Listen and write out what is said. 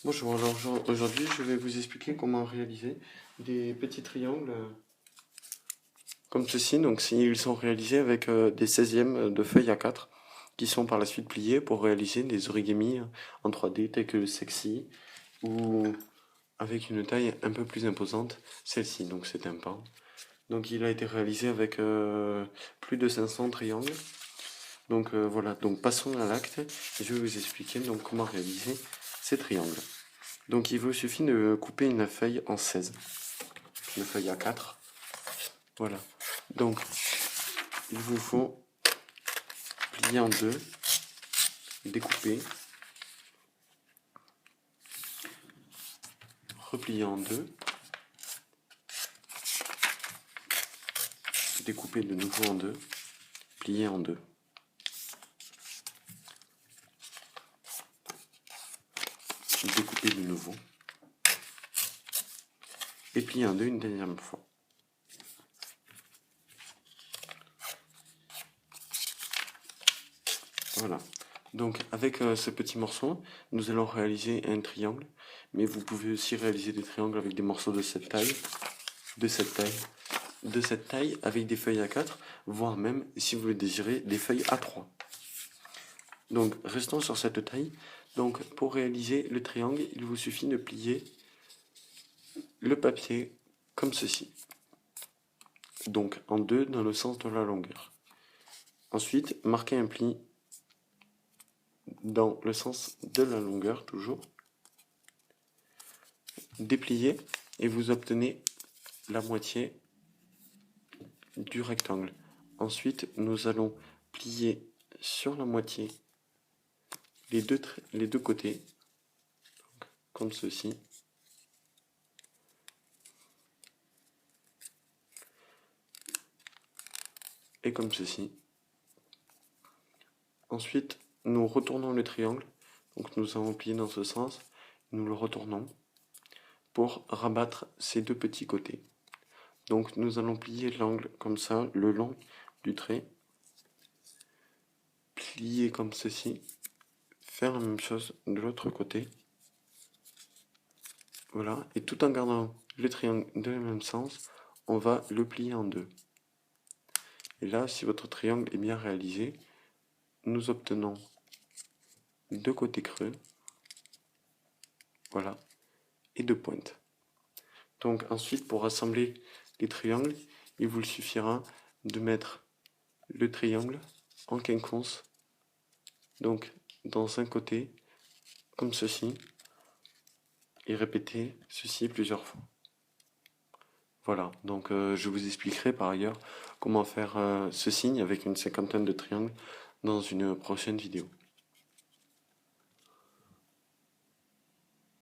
Bonjour, alors aujourd'hui je vais vous expliquer comment réaliser des petits triangles comme ceci. Donc ils sont réalisés avec des 16e de feuilles A4 qui sont par la suite pliés pour réaliser des origamis en 3D tels que le Sexy ou avec une taille un peu plus imposante, celle-ci. Donc c'est un pan. Donc il a été réalisé avec plus de 500 triangles. Donc voilà, donc passons à l'acte et je vais vous expliquer donc comment réaliser ces triangles. Donc il vous suffit de couper une feuille en 16, une feuille A4. Voilà. Donc il vous faut plier en deux, découper, replier en deux, découper de nouveau en deux, plier en deux. Découper de nouveau et plier en deux une dernière fois. Voilà. Donc avec ce petit morceau, nous allons réaliser un triangle, mais vous pouvez aussi réaliser des triangles avec des morceaux de cette taille, de cette taille, de cette taille, avec des feuilles A4, voire même, si vous le désirez, des feuilles A3. Donc restons sur cette taille. Donc pour réaliser le triangle, il vous suffit de plier le papier comme ceci. Donc en deux dans le sens de la longueur. Ensuite, marquez un pli dans le sens de la longueur toujours. Dépliez et vous obtenez la moitié du rectangle. Ensuite, nous allons plier sur la moitié les deux côtés, comme ceci. Et comme ceci. Ensuite, nous retournons le triangle. Donc nous avons plié dans ce sens. Nous le retournons pour rabattre ces deux petits côtés. Donc nous allons plier l'angle comme ça, le long du trait. Plier comme ceci. Faire la même chose de l'autre côté. Voilà. Et tout en gardant le triangle dans le même sens, on va le plier en deux. Et là, si votre triangle est bien réalisé, nous obtenons deux côtés creux. Voilà. Et deux pointes. Donc ensuite, pour assembler les triangles, il vous suffira de mettre le triangle en quinconce, donc dans un côté, comme ceci, et répéter ceci plusieurs fois. Voilà, donc je vous expliquerai par ailleurs comment faire ce signe avec une cinquantaine de triangles dans une prochaine vidéo.